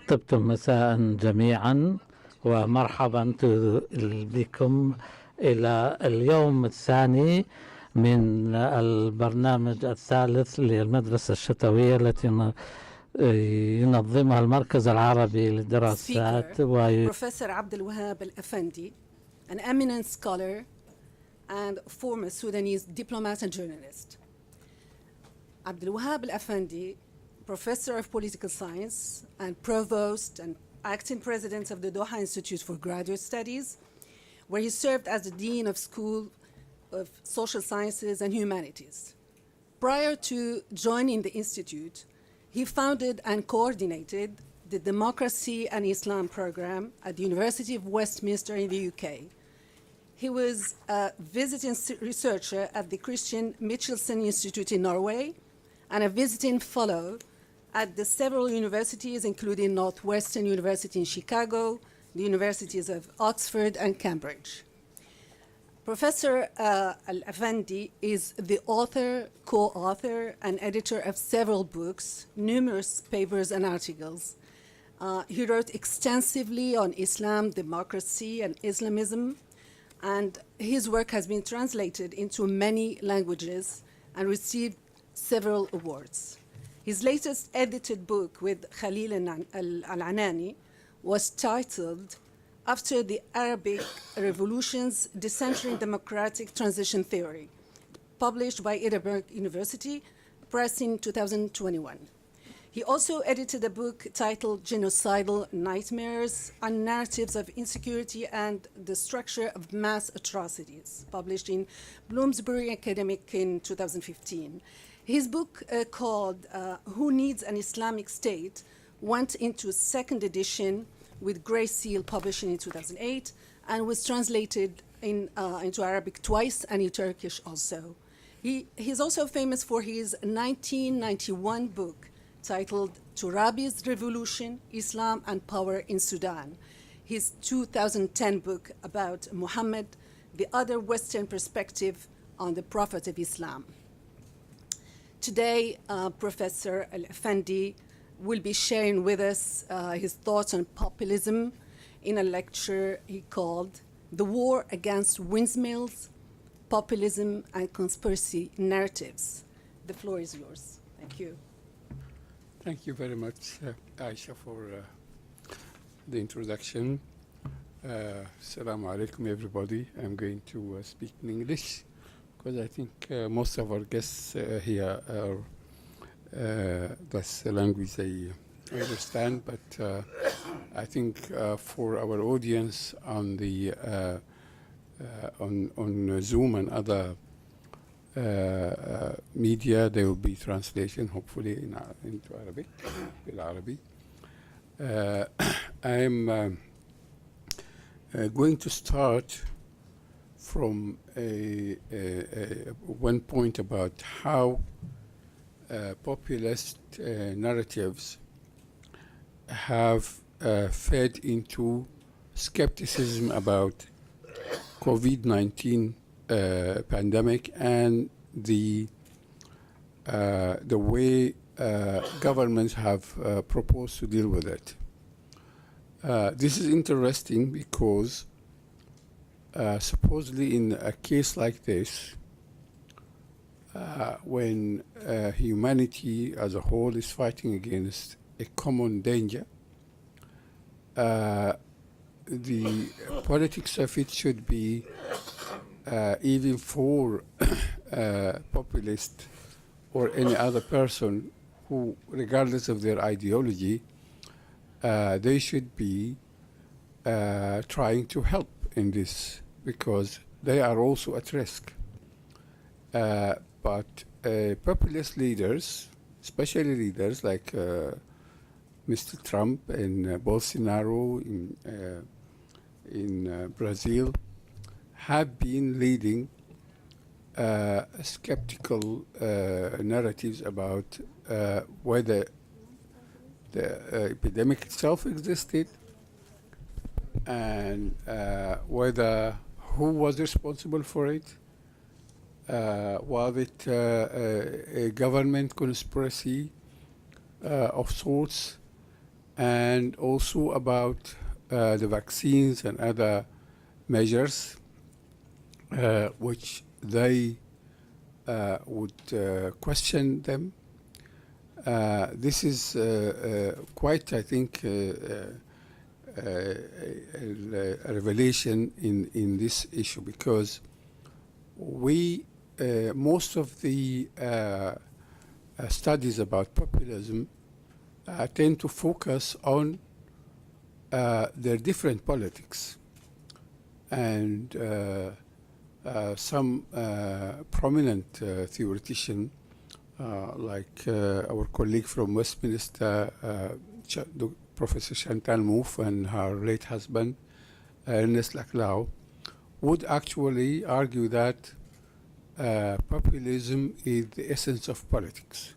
طبتم مساء جميعا ومرحبا بكم إلى اليوم الثاني من البرنامج الثالث للمدرسة الشتوية التي ينظمها المركز العربي للدراسات. Professor Abdelwahab El-Affendi, an eminent scholar and former Sudanese diplomat and journalist. Abdelwahab El-Affendi, professor of political science and provost and acting president of the Doha Institute for Graduate Studies, where he served as the dean of School of Social Sciences and Humanities. Prior to joining the institute, he founded and coordinated the Democracy and Islam program at the University of Westminster in the UK. He was a visiting researcher at the Christian Michelsen Institute in Norway and a visiting fellow at the several universities, including Northwestern University in Chicago, the universities of Oxford and Cambridge. Professor Al-Affendi is the author, co-author, and editor of several books, numerous papers and articles. He wrote extensively on Islam, democracy, and Islamism, and his work has been translated into many languages and received several awards. His latest edited book with Khalil Al-Anani was titled After the Arabic Revolutions, Decentering Democratic Transition Theory, published by Edinburgh University Press in 2021. He also edited a book titled Genocidal Nightmares on Narratives of Insecurity and the Structure of Mass Atrocities, published in Bloomsbury Academic in 2015. His book called Who Needs an Islamic State went into second edition with Grey Seal publishing in 2008 and was translated into Arabic twice and in Turkish also. He's also famous for his 1991 book titled Turabi's Revolution, Islam and Power in Sudan, his 2010 book about Muhammad, the other Western perspective on the Prophet of Islam. Today, Professor Al-Affendi will be sharing with us his thoughts on populism in a lecture he called The War Against Windmills, Populism and Conspiracy Narratives. The floor is yours. Thank you. Thank you very much, Aicha, for the introduction. Assalamu alaikum, everybody. I'm going to speak in English because I think most of our guests here are that's the language they understand, but I think for our audience on the on Zoom and other media, there will be translation, hopefully into Arabic, بالعربي. I'm going to start from one point about how populist narratives have fed into skepticism about COVID-19 pandemic and the way governments have proposed to deal with it. This is interesting because supposedly in a case like this, when humanity as a whole is fighting against a common danger, the politics of it should be even for populist or any other person who, regardless of their ideology, they should be trying to help in this because they are also at risk. But populist leaders, especially leaders like Mr. Trump and Bolsonaro in Brazil, have been leading skeptical narratives about whether the epidemic itself existed and whether who was responsible for it. Was it a government conspiracy of sorts? and also about the vaccines and other measures which they would question them. This is quite, I think, a revelation in this issue, because we, most of the studies about populism tend to focus on their different politics. And some prominent theoretician, like our colleague from Westminster, Professor Chantal Mouffe, and her late husband, Ernest Laclau, would actually argue that populism is the essence of politics,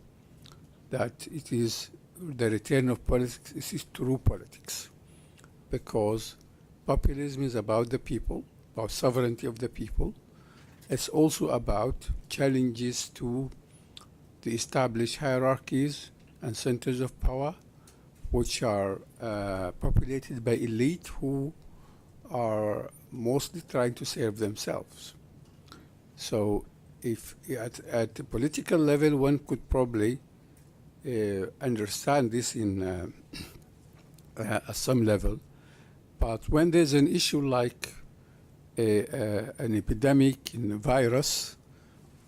that it is the return of politics, this is true politics, because populism is about the people, about sovereignty of the people. It's also about challenges to the established hierarchies and centers of power, which are populated by elite who are mostly trying to serve themselves. So if at the political level, one could probably understand this in at some level. But when there's an issue like an epidemic in a virus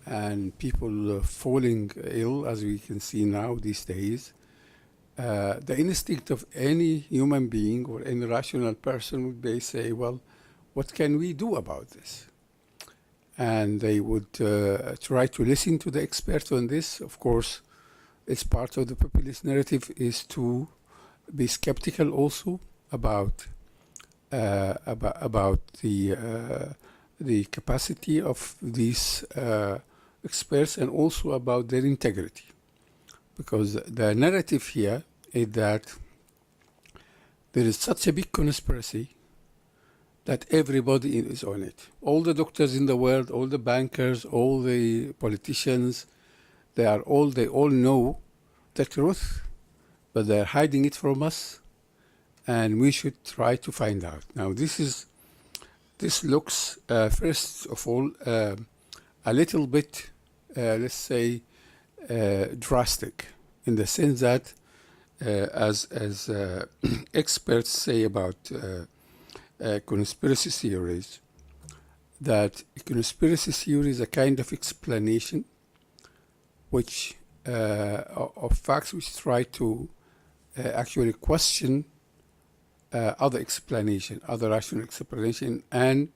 and people falling ill, as we can see now these days, the instinct of any human being or any rational person would be say, well, what can we do about this? And they would try to listen to the experts on this. Of course, it's part of the populist narrative is to be skeptical also about the capacity of these experts, and also about their integrity. Because the narrative here is that there is such a big conspiracy that everybody is on it. All the doctors in the world, all the bankers, all the politicians, they all know the truth, but they're hiding it from us, and we should try to find out. Now, this looks, first of all, a little bit, let's say, drastic, in the sense that, as experts say about conspiracy theories, that a conspiracy theory is a kind of explanation which of facts which try to actually question other explanation, other rational explanation, and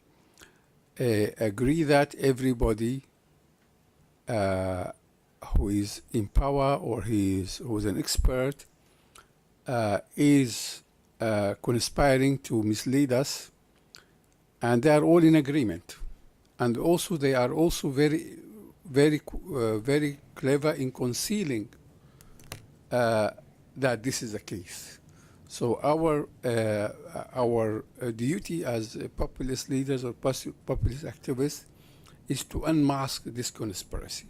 agree that everybody who is in power or who is an expert is conspiring to mislead us, and they are all in agreement. And also they are also very clever in concealing that this is the case. So our duty as populist leaders or populist activists is to unmask this conspiracy.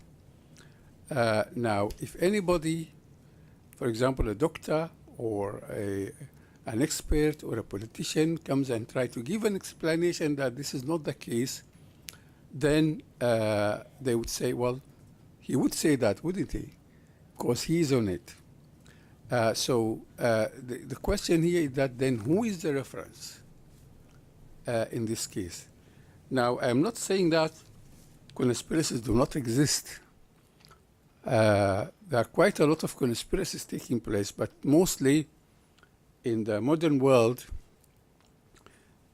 Now, if anybody, for example, a doctor or an expert or a politician comes and try to give an explanation that this is not the case, then they would say, well, he would say that, wouldn't he? Because he's on it. So the question here is that then who is the reference in this case? Now, I'm not saying that conspiracies do not exist. There are quite a lot of conspiracies taking place, but mostly in the modern world,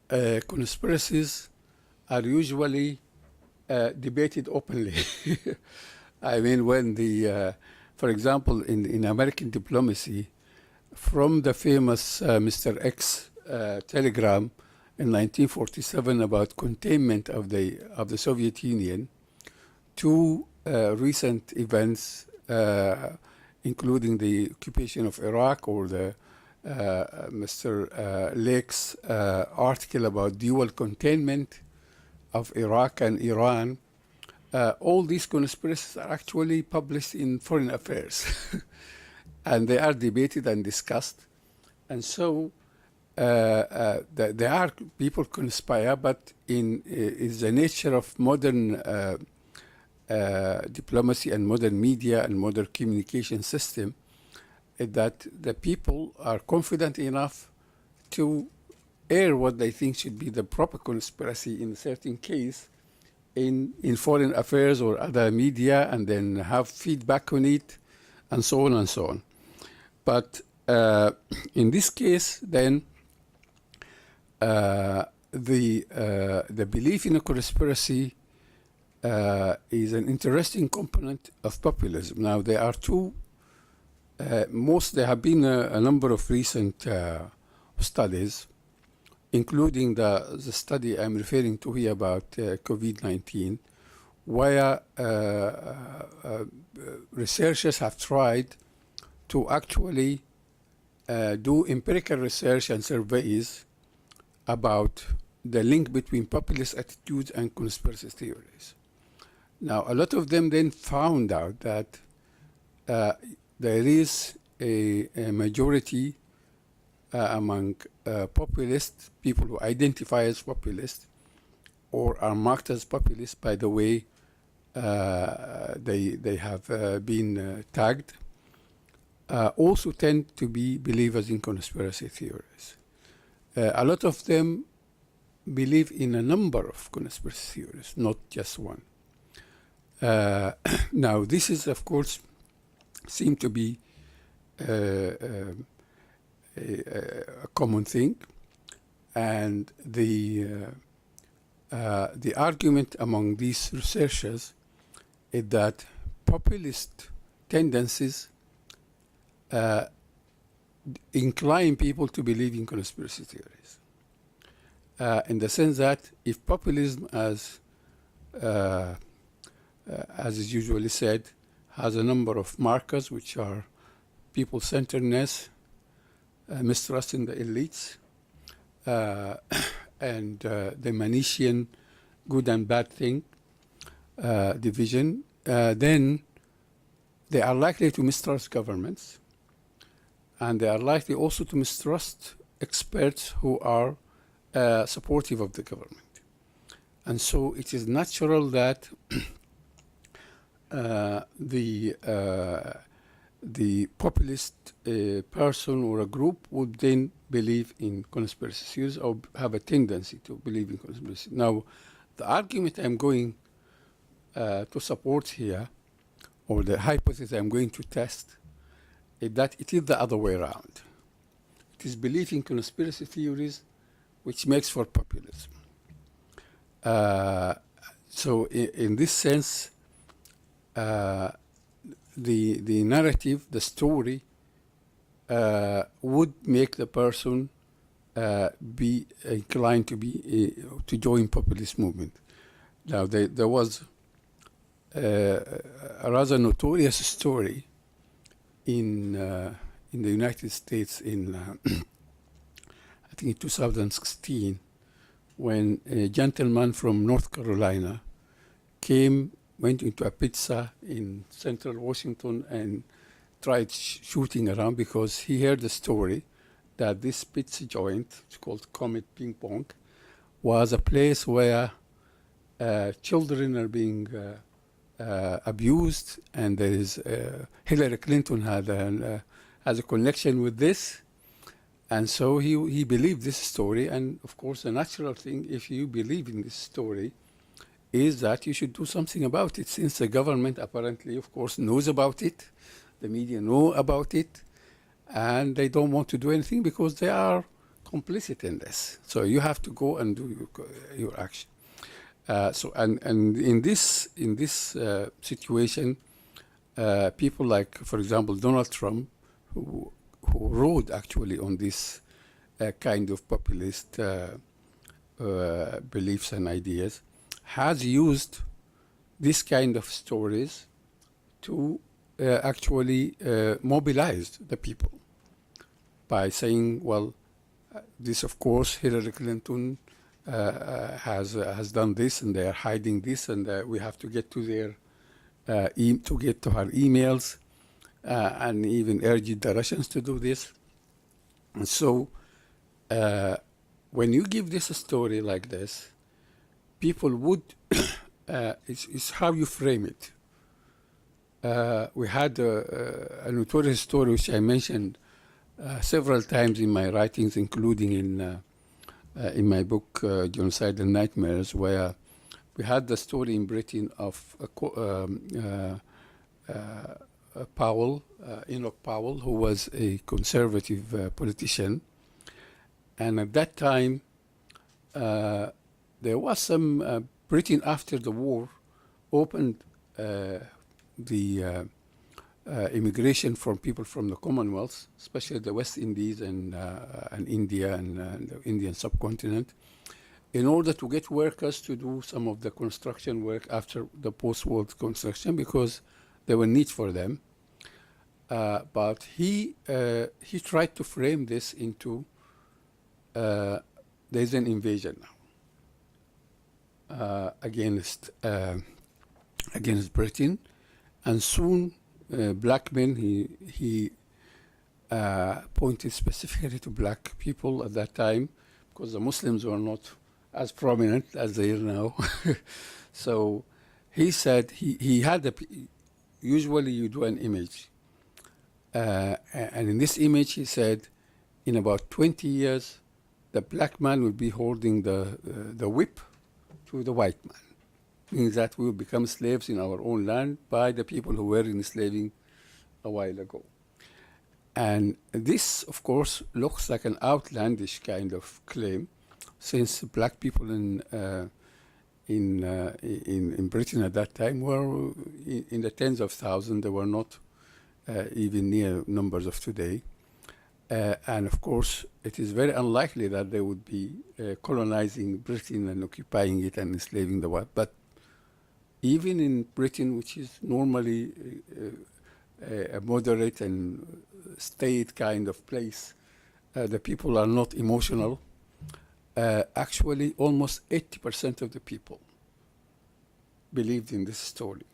conspiracies are usually debated openly. I mean, when for example, in American diplomacy, from the famous Mr. X telegram in 1947 about containment of the Soviet Union, to recent events, including the occupation of Iraq, or the Mr. Lake's article about dual containment of Iraq and Iran. All these conspiracies are actually published in Foreign Affairs, and they are debated and discussed. And so there are people conspire, but is the nature of modern diplomacy and modern media and modern communication system that the people are confident enough to air what they think should be the proper conspiracy in a certain case in foreign affairs or other media, and then have feedback on it, and so on and so on. But in this case, then, the belief in a conspiracy is an interesting component of populism. Now, there are two. There have been a number of recent studies, including the study I'm referring to here about COVID-19, where researchers have tried to actually do empirical research and surveys about the link between populist attitudes and conspiracy theories. Now, a lot of them then found out that there is a majority among populist people who identify as populist or are marked as populist by the way they have been tagged, also tend to be believers in conspiracy theories. A lot of them believe in a number of conspiracy theories, not just one. Now, this is, of course, seem to be a common thing, and the argument among these researchers is that populist tendencies incline people to believe in conspiracy theories, in the sense that if populism, as is usually said, has a number of markers, which are people-centeredness, mistrust in the elites, and the Manichean good and bad thing division, then they are likely to mistrust governments, and they are likely also to mistrust experts who are supportive of the government. And so it is natural that the populist person or a group would then believe in conspiracy theories or have a tendency to believe in conspiracy. Now, the argument I'm going to support here, or the hypothesis I'm going to test, is that it is the other way around. It is belief in conspiracy theories which makes for populism. So in this sense, the narrative, the story, would make the person be inclined to join populist movement. Now, there was a rather notorious story in the United States in I think in 2016, when a gentleman from North Carolina went into a pizza in central Washington and tried shooting around because he heard the story that this pizza joint, it's called Comet Ping Pong, was a place where children are being abused, and there is Hillary Clinton has a connection with this, and so he believed this story. And of course, the natural thing, if you believe in this story, is that you should do something about it, since the government apparently, of course, knows about it, the media know about it, and they don't want to do anything because they are complicit in this. So you have to go and do your action. And in this situation, people like, for example, Donald Trump, who rode actually on this kind of populist beliefs and ideas, has used this kind of stories to actually mobilize the people by saying, well, this, of course, Hillary Clinton has done this, and they are hiding this, and we have to get to their to get to her emails, and even urged the Russians to do this. And so when you give this a story like this, people would, it's how you frame it. We had a notorious story which I mentioned several times in my writings, including in my book, Genocidal Nightmares, where we had the story in Britain of Powell, Enoch Powell, who was a conservative politician. And at that time, there was some, Britain after the war opened the immigration from people from the Commonwealth, especially the West Indies and India and the Indian subcontinent, in order to get workers to do some of the construction work after the post-war construction, because there were needs for them. But he tried to frame this into there's an invasion now against Britain, and soon black men. He pointed specifically to black people at that time, because the Muslims were not as prominent as they are now. So he said he had usually you do an image, and in this image he said, in about 20 years, the black man will be holding the whip to the white man, meaning that we will become slaves in our own land by the people who were enslaving a while ago. And this, of course, looks like an outlandish kind of claim, since black people in Britain at that time were in the tens of thousands. They were not even near numbers of today. And of course, it is very unlikely that they would be colonizing Britain and occupying it and enslaving the white. But even in Britain, which is normally a moderate and state kind of place, the people are not emotional. Actually, almost 80% of the people believed in this story.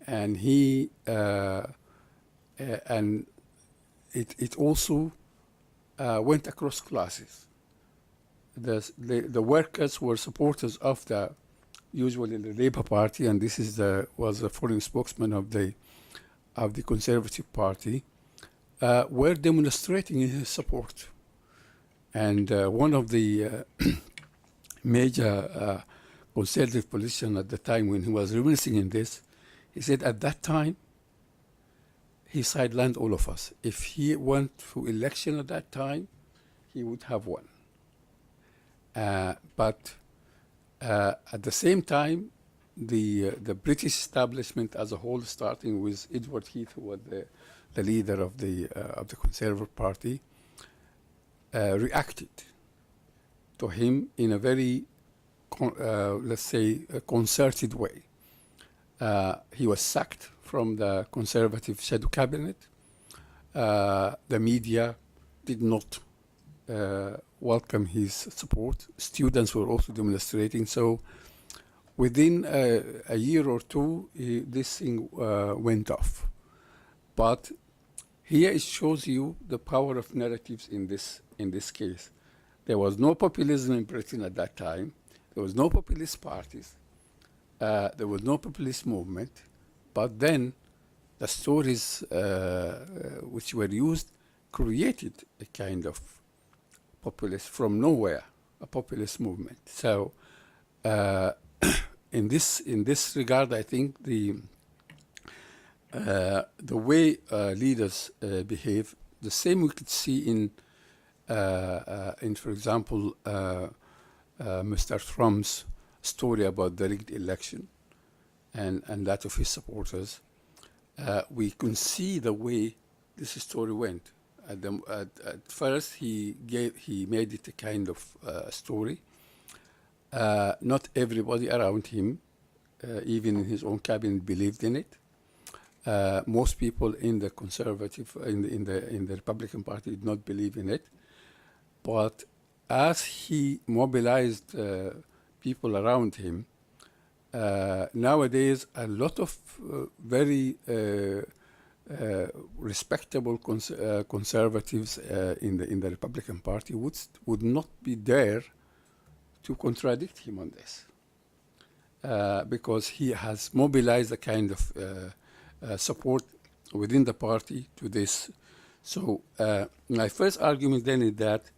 And and it also went across classes. The workers were supporters of usually the Labour Party, and this was the foreign spokesman of the Conservative Party, were demonstrating his support. And one of the major conservative politicians at the time, when he was reminiscing in this, he said at that time, he sidelined all of us. If he went to election at that time, he would have won. But at the same time, the British establishment as a whole, starting with Edward Heath, who was the leader of the Conservative Party, reacted to him in a very, let's say, a concerted way. He was sacked from the Conservative shadow cabinet. The media did not welcome his support. Students were also demonstrating. So within a year or two, this thing went off. But here it shows you the power of narratives in this case. There was no populism in Britain at that time. There was no populist parties. There was no populist movement. But then the stories which were used created a kind of populist from nowhere, a populist movement. So in this regard, I think the way leaders behave, the same we could see in for example, Mr. Trump's story about the rigged election and that of his supporters. We can see the way this story went. At first, he made it a kind of story. Not everybody around him, even in his own cabinet, believed in it. Most people in the Conservative, in the Republican Party, did not believe in it. But as he mobilized people around him, nowadays a lot of very respectable conservatives in the Republican Party would not be there to contradict him on this, because he has mobilized a kind of support within the party to this. So my first argument then is that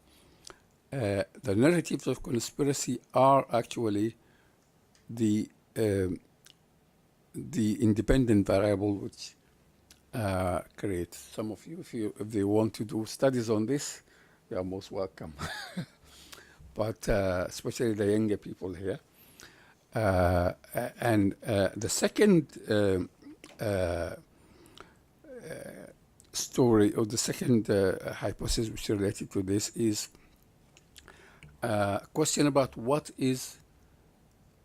the narratives of conspiracy are actually the independent variable which creates. Some of you, if they want to do studies on this, they are most welcome. But especially the younger people here. And the second story, or the second hypothesis which is related to this, is a question about what is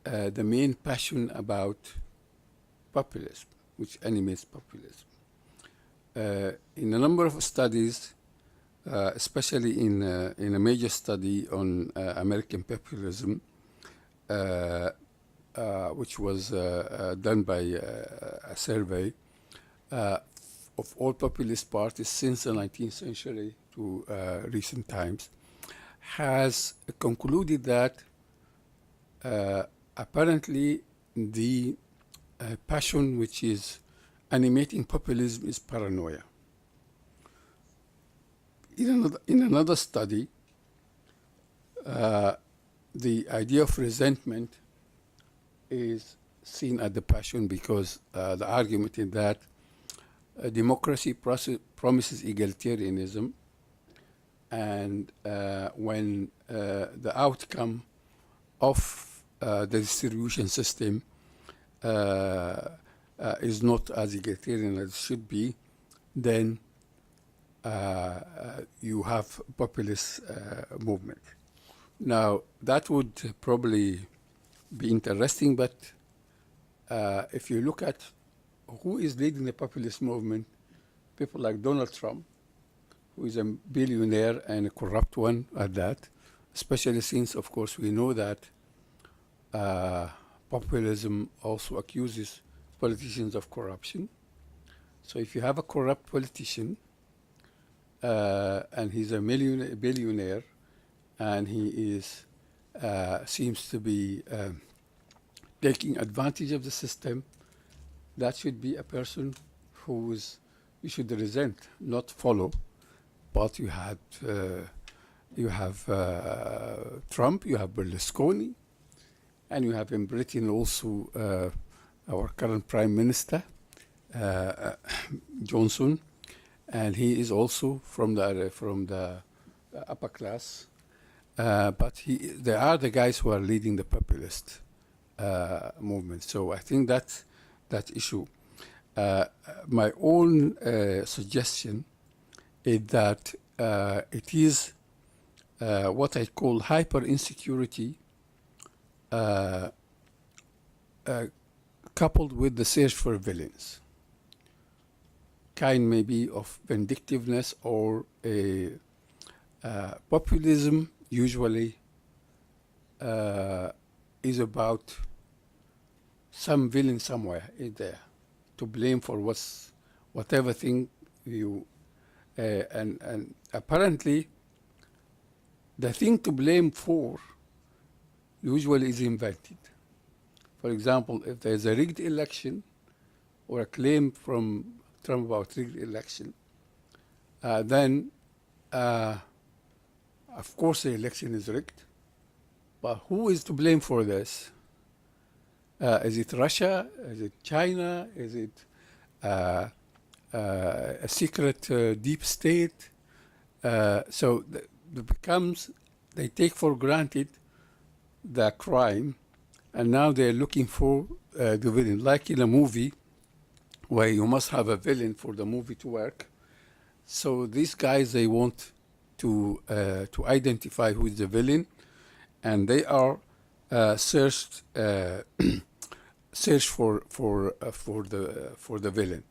the main passion about populism, which animates populism. In a number of studies, especially in a major study on American populism, which was done by a survey of all populist parties since the 19th century to recent times, has concluded that apparently the passion which is animating populism is paranoia. In another study, the idea of resentment is seen as the passion, because the argument is that democracy promises egalitarianism, and when the outcome of the distribution system is not as egalitarian as it should be, then you have populist movement. Now, that would probably be interesting, but if you look at who is leading the populist movement, people like Donald Trump, who is a billionaire and a corrupt one at that, especially since, of course, we know that populism also accuses politicians of corruption. So if you have a corrupt politician, and he's a billionaire, and he is seems to be taking advantage of the system, that should be a person who you should resent, not follow. But you have Trump, you have Berlusconi, and you have in Britain also our current Prime Minister, Johnson, and he is also from the upper class. But they are the guys who are leading the populist movement. So I think that's that issue. My own suggestion is that it is what I call hyper insecurity coupled with the search for villains, kind maybe of vindictiveness or a populism usually is about some villain somewhere in there to blame for whatever thing you and apparently the thing to blame for usually is invented. For example, if there's a rigged election or a claim from Trump about rigged election, then of course the election is rigged, but who is to blame for this? Is it Russia? Is it China? Is it a secret deep state? So it becomes, they take for granted the crime, and now they're looking for the villain. Like in a movie where you must have a villain for the movie to work. So these guys, they want to identify who is the villain, and they are search for the villain,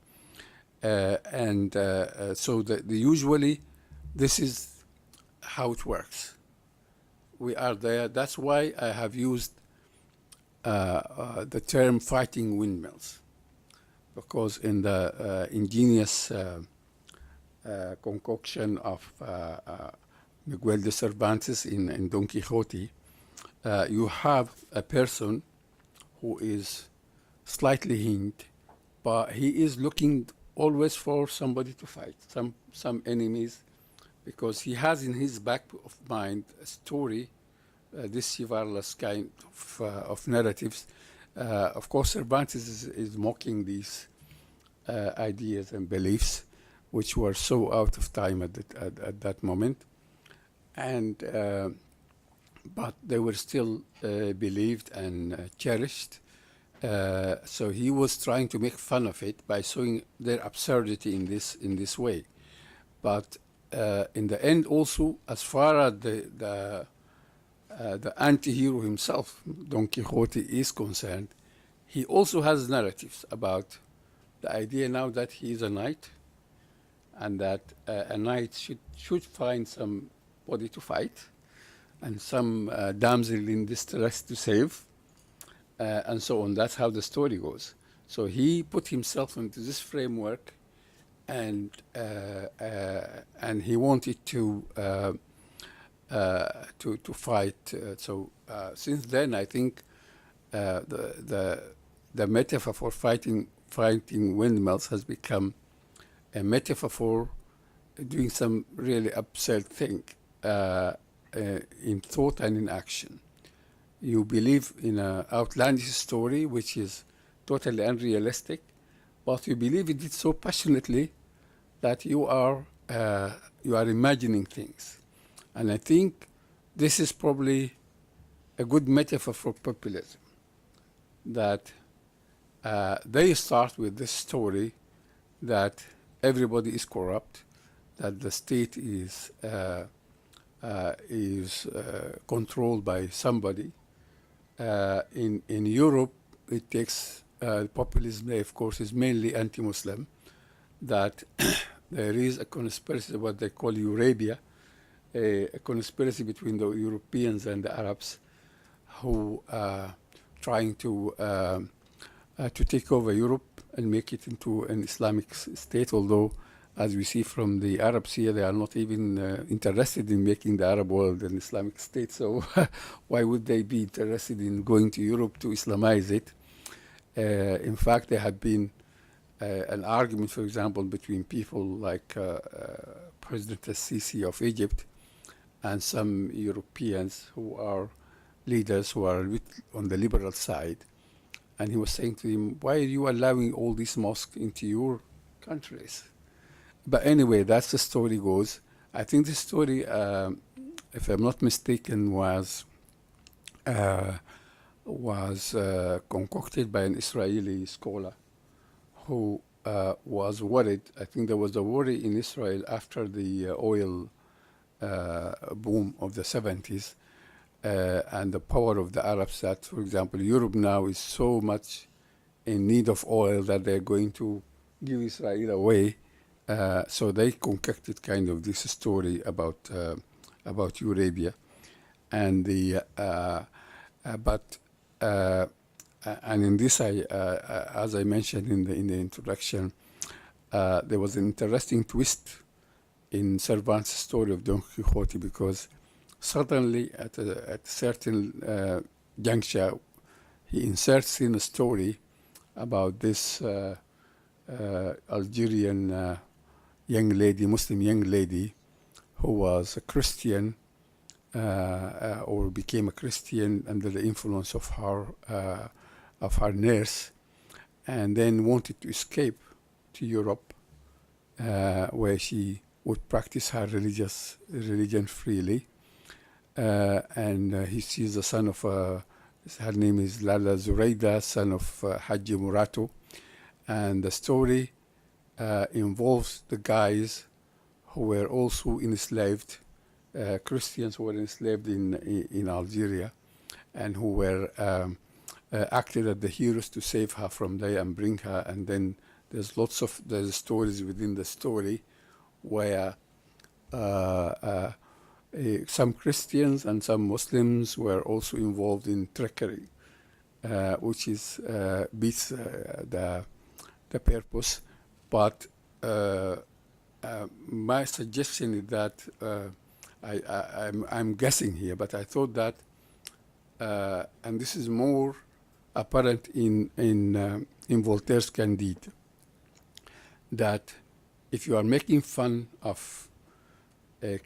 so usually this is how it works. We are there. That's why I have used the term fighting windmills, because in the ingenious concoction of Miguel de Cervantes in Don Quixote, you have a person who is slightly hinged, but he is looking always for somebody to fight, some enemies, because he has in his back of mind a story, this chivalrous kind of narratives. Of course, Cervantes is mocking these ideas and beliefs, which were so out of time at that moment, and but they were still believed and cherished. So he was trying to make fun of it by showing their absurdity in this way. But in the end, also, as far as the anti-hero himself, Don Quixote, is concerned, he also has narratives about the idea now that he is a knight, and that a knight should find somebody to fight, and some damsel in distress to save, and so on. That's how the story goes. So he put himself into this framework, and he wanted to fight. So since then, I think the metaphor for fighting windmills has become a metaphor for doing some really absurd thing in thought and in action. You believe in an outlandish story which is totally unrealistic, but you believe in it so passionately that you are imagining things. And I think this is probably a good metaphor for populism, that they start with this story that everybody is corrupt, that the state is controlled by somebody. In Europe, it takes populism, of course, is mainly anti-Muslim, that there is a conspiracy, what they call Eurabia, a conspiracy between the Europeans and the Arabs who are trying to take over Europe and make it into an Islamic state, although, as we see from the Arabs here, they are not even interested in making the Arab world an Islamic state. So why would they be interested in going to Europe to Islamize it? In fact, there had been an argument, for example, between people like President al-Sisi of Egypt and some Europeans who are leaders who are on the liberal side. And he was saying to him, why are you allowing all these mosques into your countries? But anyway, that's the story goes. I think the story, if I'm not mistaken, was concocted by an Israeli scholar who was worried. I think there was a worry in Israel after the oil boom of the 70s and the power of the Arabs, that, for example, Europe now is so much in need of oil that they're going to give Israel away. So they concocted kind of this story about Eurabia, and and in this, as I mentioned in the introduction, there was an interesting twist in Cervantes' story of Don Quixote, because suddenly at a certain juncture, he inserts in a story about this Algerian young lady, Muslim young lady, who was a Christian or became a Christian under the influence of her nurse, and then wanted to escape to Europe, where she would practice her religion freely. And he sees the son of, her name is Lala Zuraida, son of Haji Murato. And the story involves the guys who were also enslaved, Christians who were enslaved in Algeria, and who were acted as the heroes to save her from there and bring her. And then there's stories within the story where some Christians and some Muslims were also involved in trickery, which is beats the purpose. But my suggestion is that I'm guessing here, but I thought that, and this is more apparent in Voltaire's Candide, that if you are making fun of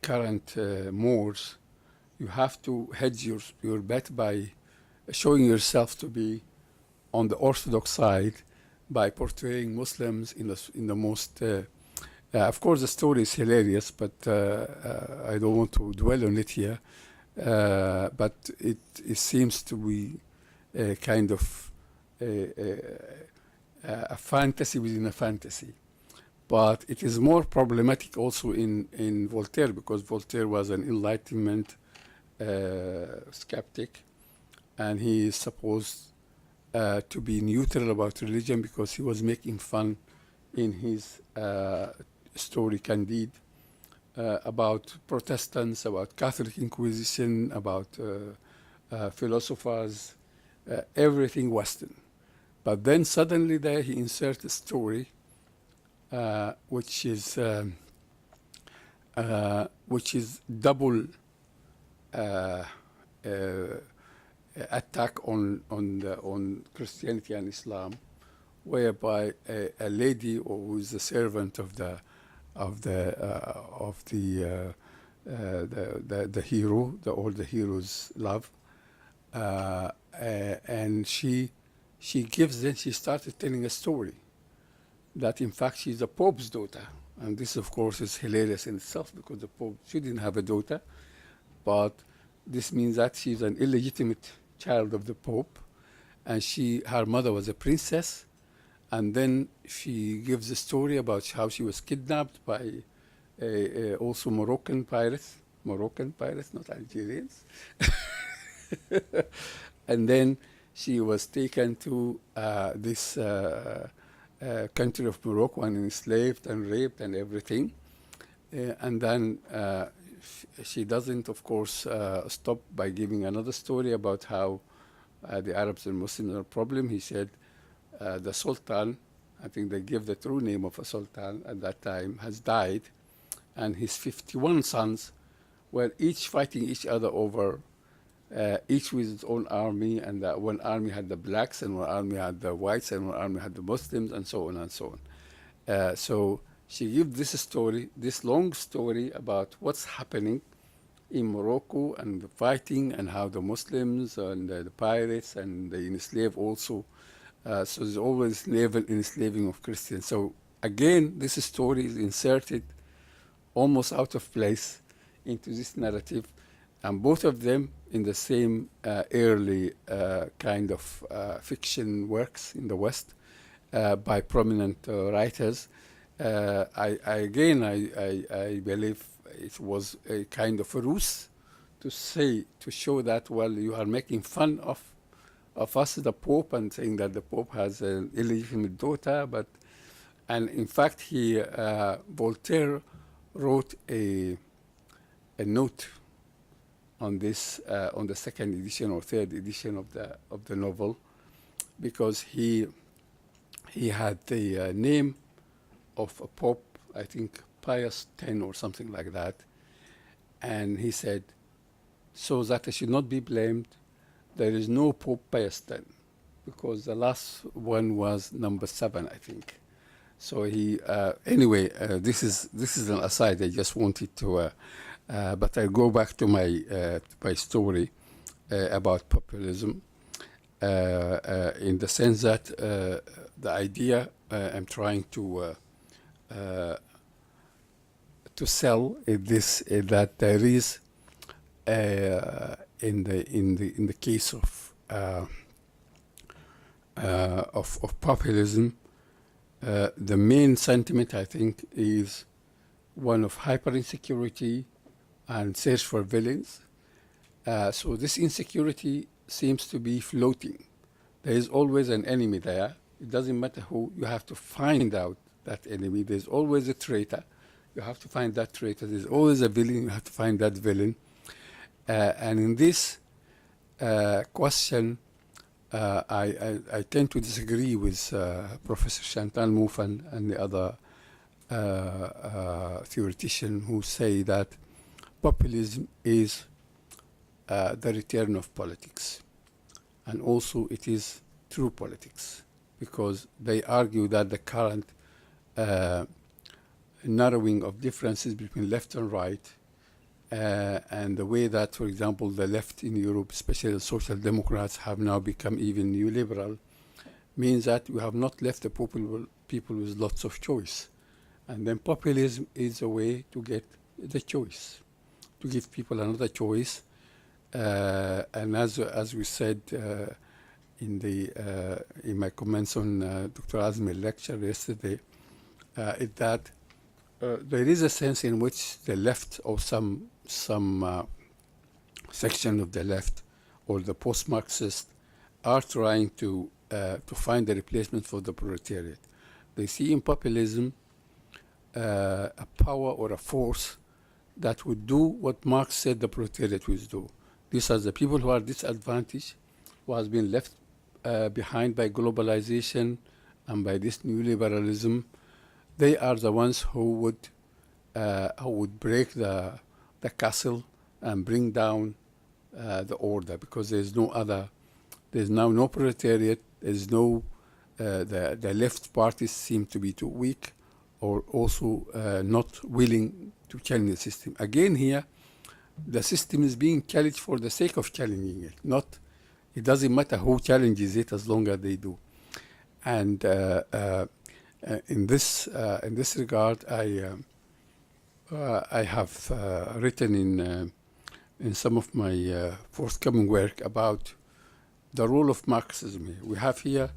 current Moors, you have to hedge your bet by showing yourself to be on the orthodox side by portraying Muslims in the most. Of course, the story is hilarious, but I don't want to dwell on it here. But it seems to be a kind of a fantasy within a fantasy. But it is more problematic also in Voltaire, because Voltaire was an Enlightenment skeptic, and he is supposed to be neutral about religion, because he was making fun in his story Candide about Protestants, about Catholic Inquisition, about philosophers, everything Western. But then suddenly there he inserts a story which is double attack on Christianity and Islam, whereby a lady who is a servant of the hero, all the hero's love, and she started telling a story that in fact she's the Pope's daughter. And this, of course, is hilarious in itself, because the Pope shouldn't have a daughter, but this means that she's an illegitimate child of the Pope, and her mother was a princess, and then she gives a story about how she was kidnapped by also Moroccan pirates, not Algerians, and then she was taken to this country of Morocco and enslaved and raped and everything. And then she doesn't, of course, stop by giving another story about how the Arabs and Muslims are a problem. He said the Sultan, I think they give the true name of a Sultan at that time, has died, and his 51 sons were each fighting each other over, each with its own army, and that one army had the blacks, and one army had the whites, and one army had the Muslims, and so on and so on. So she gives this story, this long story about what's happening in Morocco and the fighting, and how the Muslims and the pirates and they enslave also. So there's always naval enslaving of Christians. So again, this story is inserted almost out of place into this narrative, and both of them in the same early kind of fiction works in the West by prominent writers. I believe it was a kind of a ruse to show that, well, you are making fun of us, the Pope, and saying that the Pope has an illegitimate daughter. And in fact, Voltaire wrote a note on this, on the second edition or third edition of the novel, because he had the name of a Pope, I think Pius X or something like that, and he said, so that I should not be blamed, there is no Pope Pius X, because the last one was number 7, I think. So anyway, this is an aside. I just wanted to, but I'll go back to my story about populism, in the sense that the idea I'm trying to sell is that there is in the case of populism, the main sentiment, I think, is one of hyper insecurity and search for villains. So this insecurity seems to be floating. There is always an enemy there. It doesn't matter who. You have to find out that enemy. There's always a traitor. You have to find that traitor. There's always a villain. You have to find that villain. And in this question, I tend to disagree with Professor Chantal Mouffe and the other theoreticians who say that populism is the return of politics. And also it is true politics, because they argue that the current narrowing of differences between left and right, and the way that, for example, the left in Europe, especially the Social Democrats, have now become even neoliberal, means that we have not left the people with lots of choice. And then populism is a way to get the choice, to give people another choice. And as we said in my comments on Dr. Azmi's lecture yesterday, is that there is a sense in which the left, or some section of the left, or the post-Marxists, are trying to find a replacement for the proletariat. They see in populism a power or a force that would do what Marx said the proletariat would do. These are the people who are disadvantaged, who has been left behind by globalization and by this neoliberalism. They are the ones who would break the castle and bring down the order, because there's now no proletariat. There's no the left parties seem to be too weak, or also not willing to challenge the system. Again, here, the system is being challenged for the sake of challenging it. It doesn't matter who challenges it, as long as they do. And in this regard, I have written in some of my forthcoming work about the role of Marxism here. We have here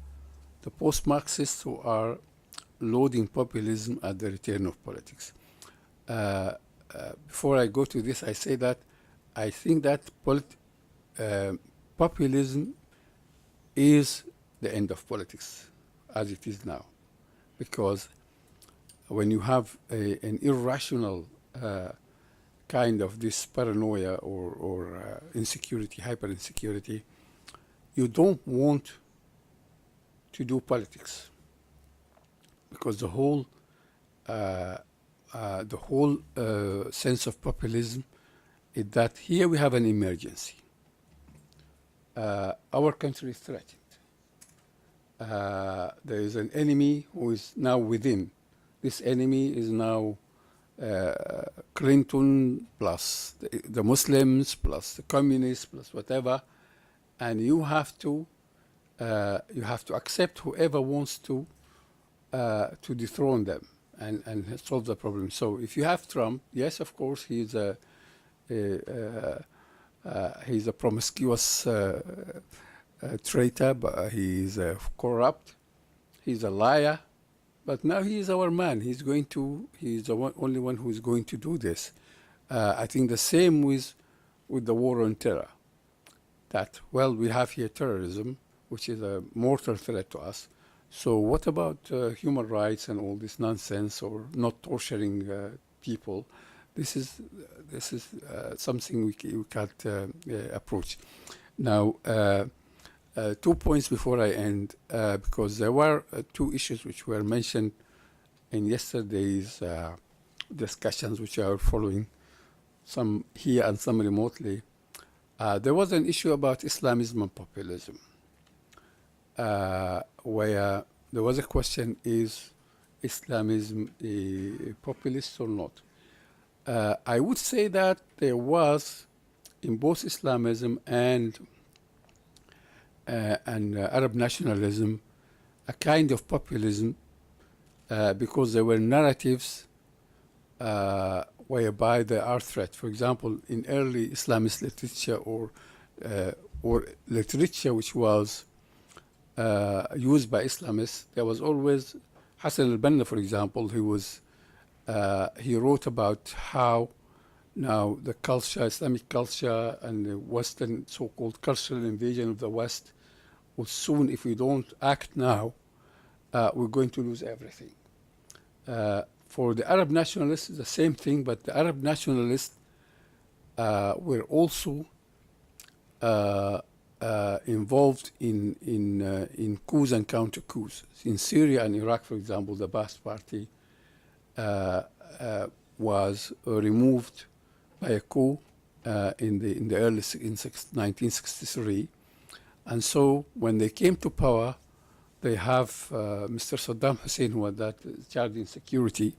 the post-Marxists who are loading populism at the return of politics. Before I go to this, I say that I think that populism is the end of politics as it is now, because when you have an irrational kind of this paranoia or insecurity, hyper insecurity, you don't want to do politics, because the whole sense of populism is that here we have an emergency. Our country is threatened. There is an enemy who is now within. This enemy is now Clinton plus the Muslims plus the communists plus whatever, and you have to accept whoever wants to dethrone them and solve the problem. So if you have Trump, yes, of course, he's a promiscuous traitor, but he's corrupt, he's a liar. But now he is our man. He's the only one who is going to do this. I think the same with the war on terror. That, well, we have here terrorism, which is a mortal threat to us. So what about human rights and all this nonsense, or not torturing people? This is something we can't approach. Now, 2 points before I end, because there were 2 issues which were mentioned in yesterday's discussions, which I are following, some here and some remotely. There was an issue about Islamism and populism, where there was a question, is Islamism a populist or not? I would say that there was, in both Islamism and Arab nationalism, a kind of populism, because there were narratives whereby there are threats. For example, in early Islamist literature or literature which was used by Islamists, there was always Hassan al-Banna, for example. He wrote about how now the culture, Islamic culture, and the Western so-called cultural invasion of the West will soon, if we don't act now, we're going to lose everything. For the Arab nationalists, the same thing, but the Arab nationalists were also involved in coups and counter coups. In Syria and Iraq, for example, the Ba'ath Party was removed by a coup in the early in 1963, and so when they came to power, they have Mr. Saddam Hussein, who was that charged in security.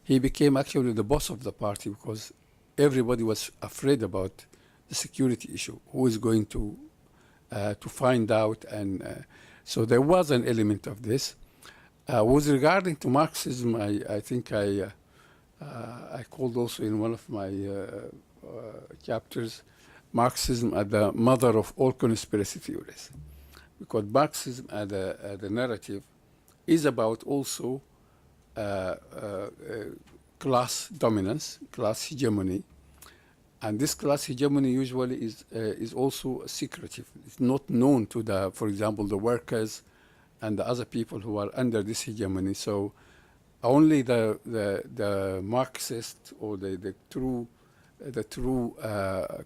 He became actually the boss of the party because everybody was afraid about the security issue. Who is going to find out? And so there was an element of this. With regarding to Marxism, I think I called also in one of my chapters Marxism as the mother of all conspiracy theories, because Marxism as a narrative is about also class dominance, class hegemony, and this class hegemony usually is also secretive. It's not known to the, for example, the workers and the other people who are under this hegemony. So only the Marxist or the true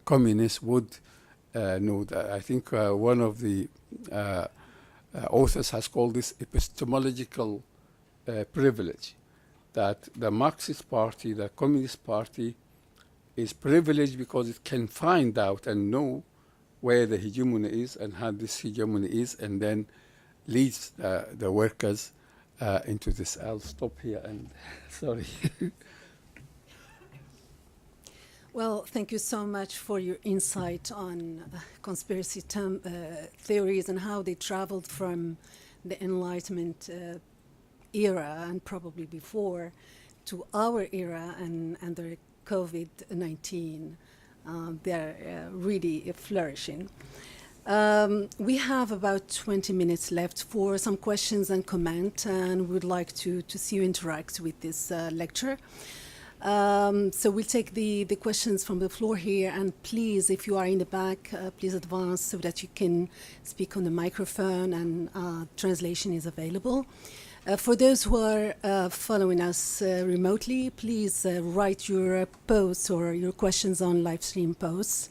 communists would know that. I think one of the authors has called this epistemological privilege, that the Marxist party, the Communist Party, is privileged because it can find out and know where the hegemony is and how this hegemony is, and then leads the workers into this. I'll stop here and sorry. Well, thank you so much for your insight on conspiracy theories and how they traveled from the Enlightenment era and probably before to our era and the COVID-19. They're really flourishing. We have about 20 minutes left for some questions and comment, and we'd like to see you interact with this lecture. So we'll take the questions from the floor here, and please, if you are in the back, please advance so that you can speak on the microphone, and translation is available. For those who are following us remotely, please write your posts or your questions on live stream posts,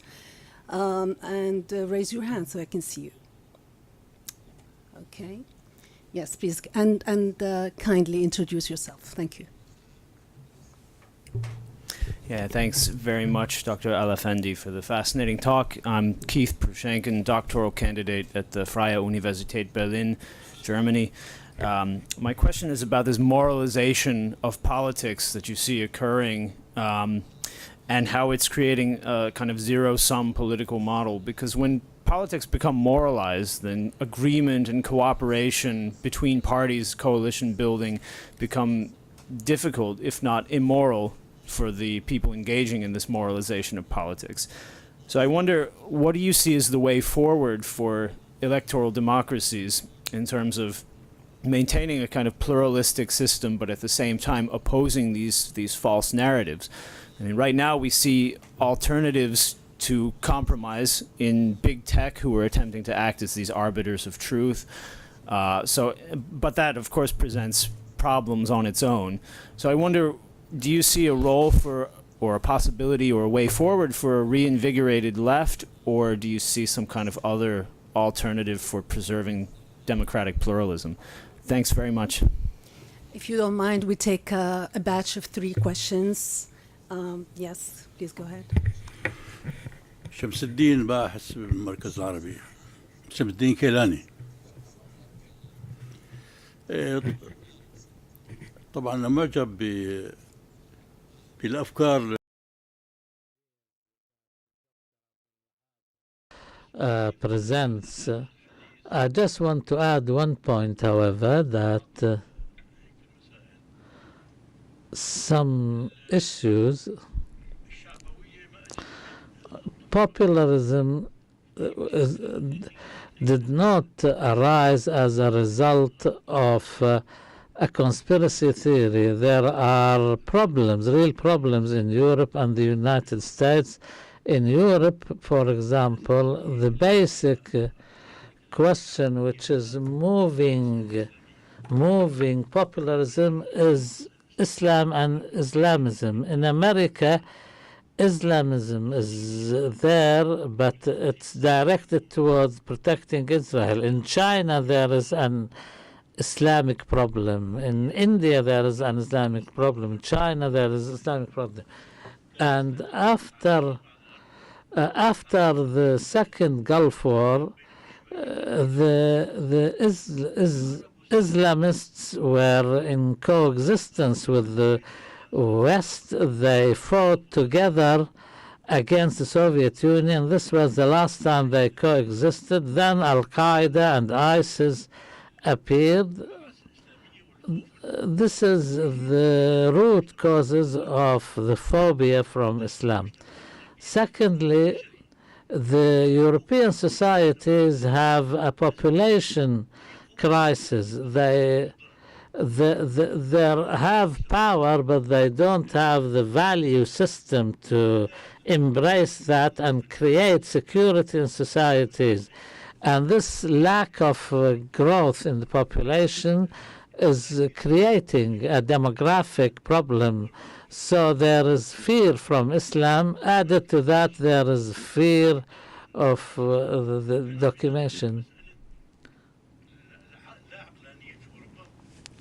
and raise your hand so I can see you. Okay. Yes, please, and kindly introduce yourself. Thank you. Yeah, thanks very much, Dr. El-Affendi, for the fascinating talk. I'm Keith Prushenkin, doctoral candidate at the Freie Universität Berlin, Germany. My question is about this moralization of politics that you see occurring, and how it's creating a kind of zero-sum political model. Because when politics become moralized, then agreement and cooperation between parties, coalition building, become difficult, if not immoral, for the people engaging in this moralization of politics. So I wonder, what do you see as the way forward for electoral democracies in terms of maintaining a kind of pluralistic system, but at the same time opposing these false narratives? I mean, right now we see alternatives to compromise in big tech, who are attempting to act as these arbiters of truth. But that, of course, presents problems on its own. So I wonder, do you see a role for, or a possibility or a way forward for a reinvigorated left, or do you see some kind of other alternative for preserving democratic pluralism? Thanks very much. If you don't mind, we take a batch of 3 questions. Yes, please go ahead. شمس الدين باحث بالمركز العربي. شمس الدين كيلاني. طبعا أنا معجب بالأفكار presents. I just want to add one point, however, that some issues, popularism did not arise as a result of a conspiracy theory. There are problems, real problems in Europe and the United States. In Europe, for example, the basic question which is moving popularism is Islam and Islamism. In America, Islamism is there, but it's directed towards protecting Israel. In China, there is an Islamic problem. In India, there is an Islamic problem. In China, there is Islamic problem. And after the Second Gulf War, the Islamists were in coexistence with the West. They fought together against the Soviet Union. This was the last time they coexisted. Then Al-Qaeda and ISIS appeared. This is the root causes of the phobia from Islam. Secondly, the European societies have a population crisis. They have power, but they don't have the value system to embrace that and create security in societies. And this lack of growth in the population is creating a demographic problem. So there is fear from Islam. Added to that, there is fear of the documentation.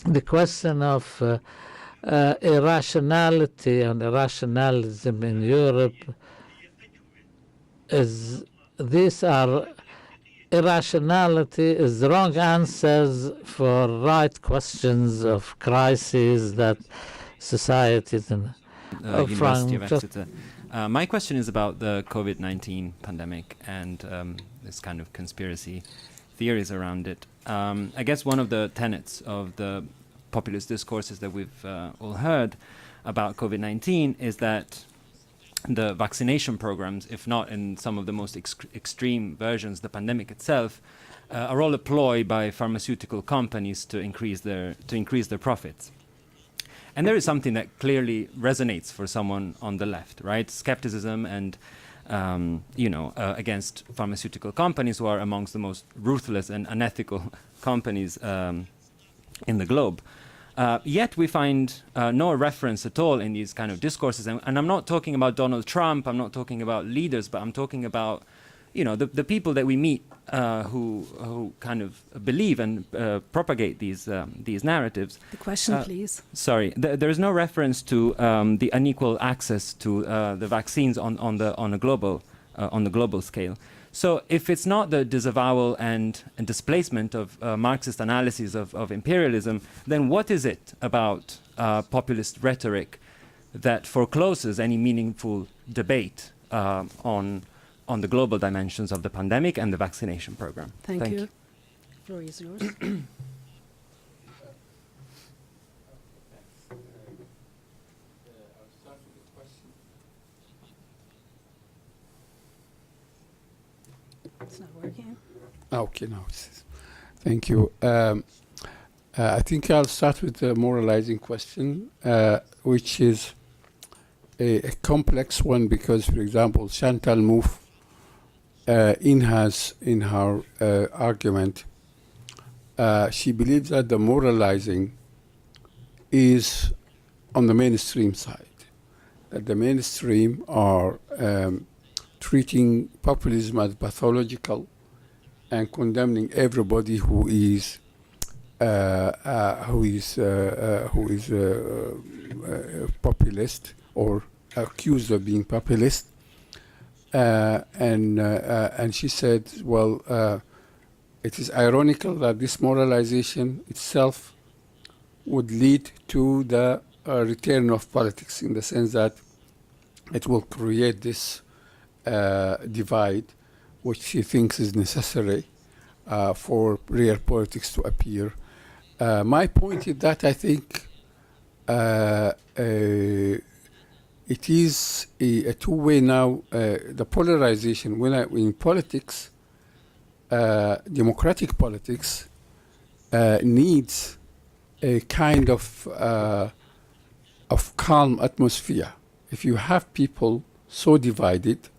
The question of irrationality and irrationalism in Europe is, these are irrationality is the wrong answers for right questions of crises that societies and University of Exeter. My question is about the COVID-19 pandemic and this kind of conspiracy theories around it. I guess one of the tenets of the populist discourses that we've all heard about COVID-19 is that the vaccination programs, if not in some of the most extreme versions, the pandemic itself, are all a ploy by pharmaceutical companies to increase their profits. And there is something that clearly resonates for someone on the left, right? Skepticism and against pharmaceutical companies, who are amongst the most ruthless and unethical companies in the globe. Yet we find no reference at all in these kind of discourses. And I'm not talking about Donald Trump, I'm not talking about leaders, but I'm talking about, the people that we meet who kind of believe and propagate these narratives. The question, please. Sorry, there is no reference to the unequal access to the vaccines on a global scale. So if it's not the disavowal and displacement of Marxist analyses of imperialism, then what is it about populist rhetoric that forecloses any meaningful debate on the global dimensions of the pandemic and the vaccination program? Thank you. The floor is yours. It's not working. Okay, now thank you. I think I'll start with the moralizing question, which is a complex one because, for example, Chantal Mouffe in her argument, she believes that the moralizing is on the mainstream side, that the mainstream are treating populism as pathological and condemning everybody who is populist or accused of being populist. And she said, well, it is ironical that this moralization itself would lead to the return of politics, in the sense that it will create this divide, which she thinks is necessary for real politics to appear. My point is that I think it is a two-way now. The polarization in politics, democratic politics, needs a kind of calm atmosphere. If you have people so divided,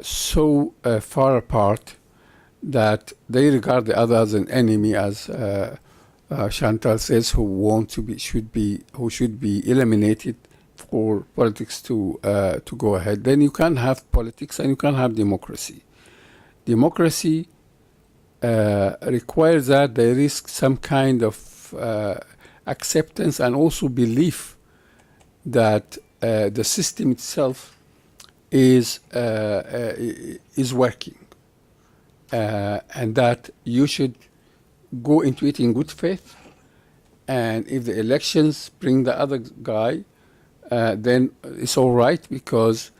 so far apart, that they regard the other as an enemy, as Chantal says, who should be eliminated for politics to go ahead, then you can have politics and you can have democracy. Democracy requires that there is some kind of acceptance and also belief that the system itself is working, and that you should go into it in good faith. And if the elections bring the other guy, then it's all right, because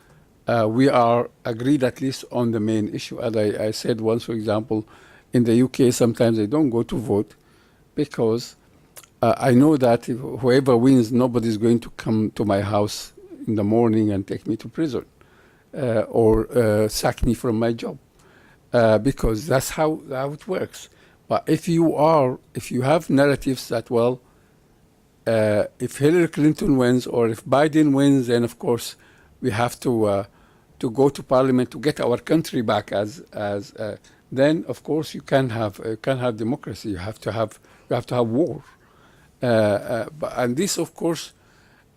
we are agreed at least on the main issue. As I said once, for example, in the UK, sometimes they don't go to vote because I know that if whoever wins, nobody's going to come to my house in the morning and take me to prison or sack me from my job, because that's how it works. But if you have narratives that, well, if Hillary Clinton wins or if Biden wins, then of course we have to go to Parliament to get our country back. Then of course you can have democracy. You have to have war, and this of course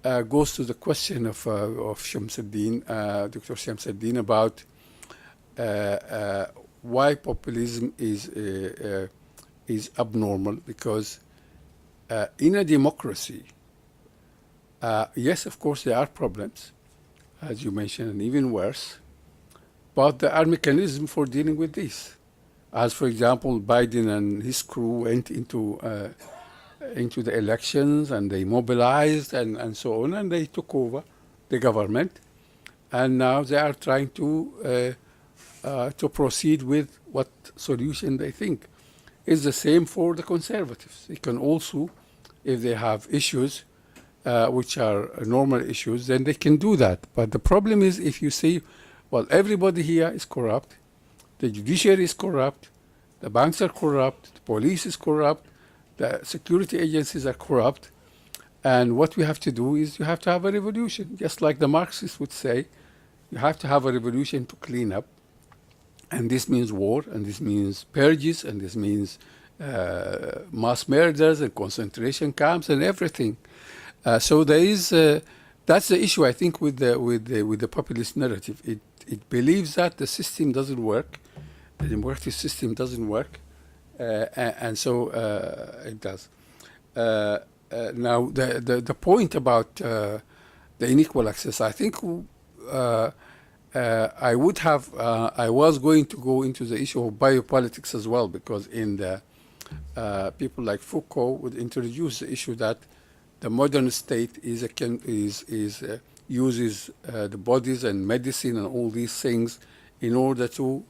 goes to the question of Shamsuddin, Dr. Shamsuddin, about why populism is abnormal, because in a democracy, yes, of course, there are problems, as you mentioned, and even worse, but there are mechanisms for dealing with this. As, for example, Biden and his crew went into the elections, and they mobilized and so on, and they took over the government, and now they are trying to proceed with what solution they think. It's the same for the conservatives. They can also, if they have issues which are normal issues, then they can do that. But the problem is if you say, well, everybody here is corrupt, the judiciary is corrupt, the banks are corrupt, the police is corrupt, the security agencies are corrupt, and what we have to do is you have to have a revolution. Just like the Marxists would say, you have to have a revolution to clean up. And this means war, and this means purges, and this means mass murders and concentration camps and everything. So there is that's the issue, I think, with the populist narrative. It believes that the system doesn't work, the democratic system doesn't work, and so it does. Now the point about the unequal access, I think. I was going to go into the issue of biopolitics as well, because in the people like Foucault would introduce the issue that the modern state uses the bodies and medicine and all these things in order to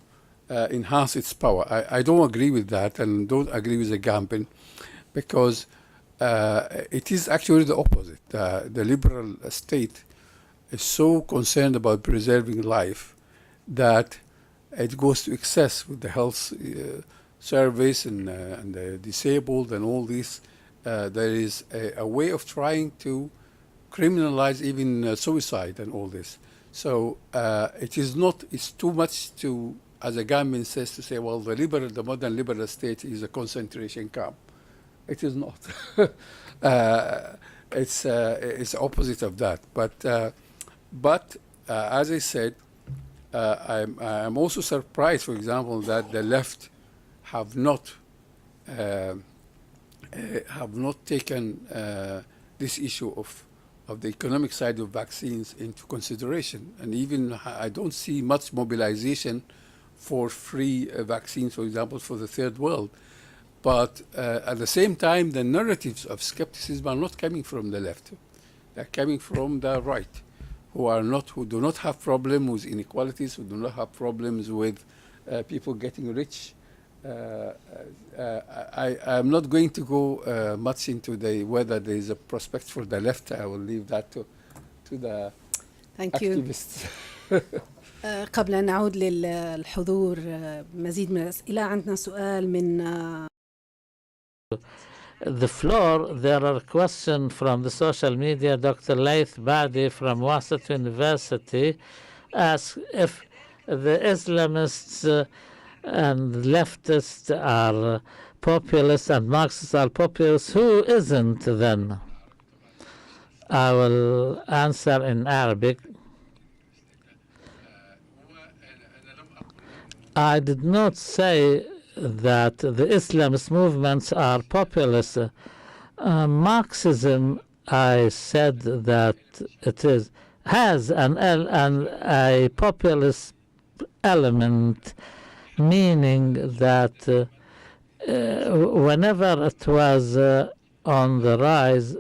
enhance its power. I don't agree with that, and don't agree with the Gambin, because it is actually the opposite. The liberal state is so concerned about preserving life that it goes to excess with the health service and the disabled and all this. There is a way of trying to criminalize even suicide and all this. So it's too much to, as a Gambian says, to say, well, the modern liberal state is a concentration camp. It is not. It's the opposite of that. But as I said, I'm also surprised, for example, that the left have not taken this issue of the economic side of vaccines into consideration. And even I don't see much mobilization for free vaccines, for example, for the third world. But at the same time, the narratives of skepticism are not coming from the left. They're coming from the right, who do not have problems with inequalities, who do not have problems with people getting rich. I'm not going to go much into whether there is a prospect for the left. I will leave that to the activists. قبل أن نعود للحضور مزيد من الأسئلة، عندنا سؤال من the floor. There are questions from the social media. Dr. Laith Badi from Wasat University asks if the Islamists and leftists are populists and Marxists are populists. Who isn't then? I will answer in Arabic. I did not say that the Islamist movements are populist. Marxism, I said that it has a populist element, meaning that whenever it was on the rise,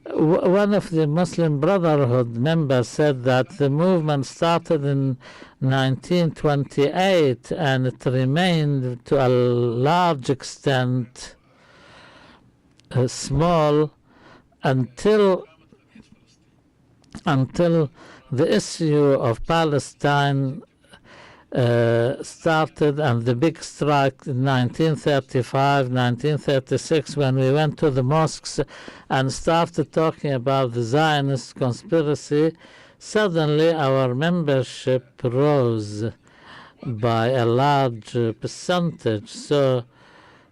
one of the Muslim Brotherhood members said that the movement started in 1928 and it remained to a large extent small until the issue of Palestine started, and the big strike in 1935, 1936, when we went to the mosques and started talking about the Zionist conspiracy. Suddenly our membership rose by a large percentage. So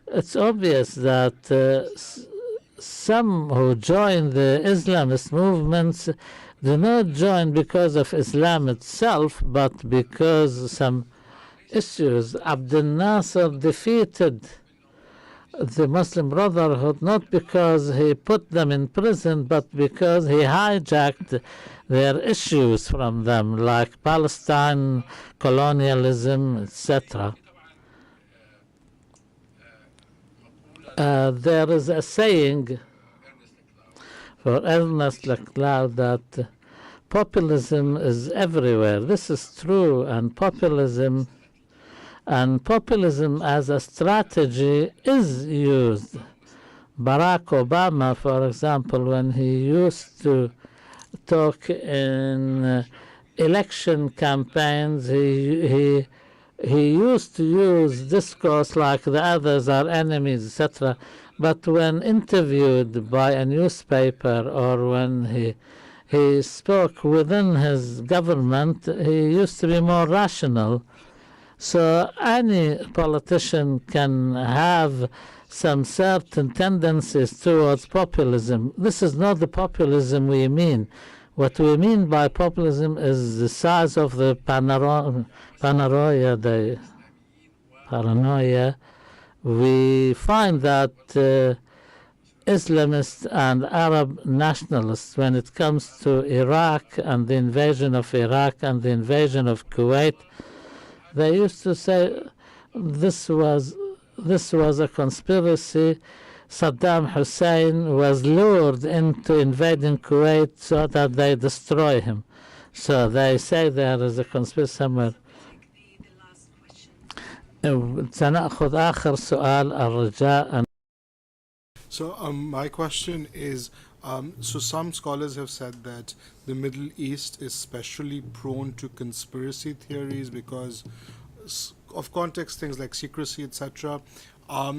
it's obvious that some who join the Islamist movements do not join because of Islam itself, but because some issues. Abdel Nasser defeated the Muslim Brotherhood not because he put them in prison, but because he hijacked their issues from them, like Palestine, colonialism, etc. There is a saying for Ernest Leclerc that populism is everywhere. This is true, and populism as a strategy is used. Barack Obama, for example, when he used to talk in election campaigns, he used to use discourse like the others are enemies, etc. But when interviewed by a newspaper or when he spoke within his government, he used to be more rational. So any politician can have some certain tendencies towards populism. This is not the populism we mean. What we mean by populism is the size of the paranoia. We find that Islamists and Arab nationalists, when it comes to Iraq and the invasion of Iraq and the invasion of Kuwait, they used to say this was a conspiracy. Saddam Hussein was lured into invading Kuwait so that they destroy him. So they say there is a conspiracy somewhere. سنأخذ آخر سؤال الرجاء. So my question is, so some scholars have said that the Middle East is especially prone to conspiracy theories because of context, things like secrecy, etc.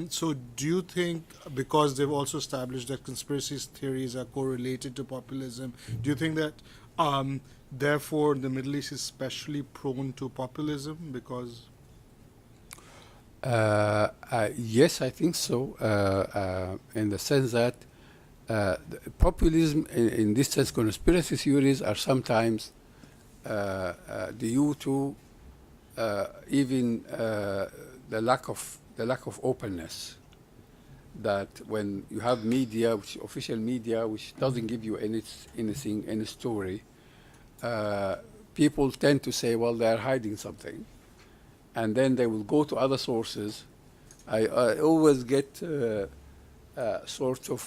So do you think, because they've also established that conspiracy theories are correlated to populism, do you think that therefore the Middle East is especially prone to populism because... Yes, I think so, in the sense that populism, in this sense, conspiracy theories are sometimes due to even the lack of openness. That when you have media, official media, which doesn't give you anything, any story, people tend to say, well, they are hiding something. And then they will go to other sources. I always get sorts of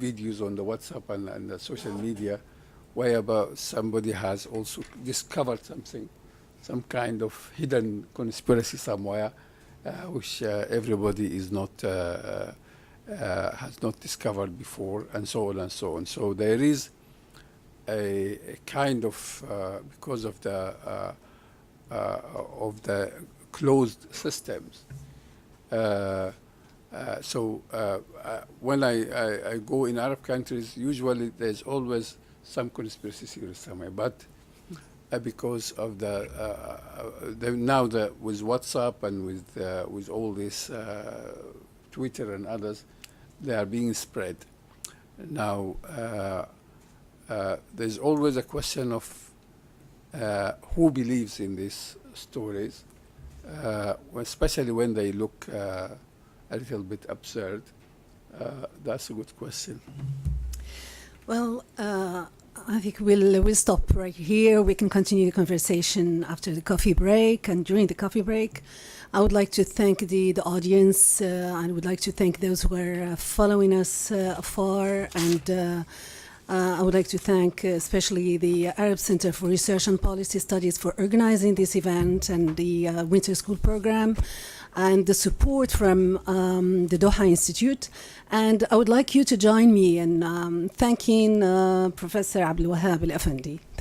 videos on the WhatsApp and the social media where about somebody has also discovered something, some kind of hidden conspiracy somewhere, which everybody is not has not discovered before, and so on and so on. So there is a kind of because of the closed systems. So when I go in Arab countries, usually there's always some conspiracy theory somewhere. But because of with WhatsApp and with all this Twitter and others, they are being spread. Now, there's always a question of who believes in these stories, especially when they look a little bit absurd. That's a good question. Well, I think we'll stop right here. We can continue the conversation after the coffee break and during the coffee break. I would like to thank the audience. I would like to thank those who are following us afar, and I would like to thank especially the Arab Center for Research and Policy Studies for organizing this event, and the Winter School program, and the support from the Doha Institute. And I would like you to join me in thanking Professor Abdelwahab El-Affendi.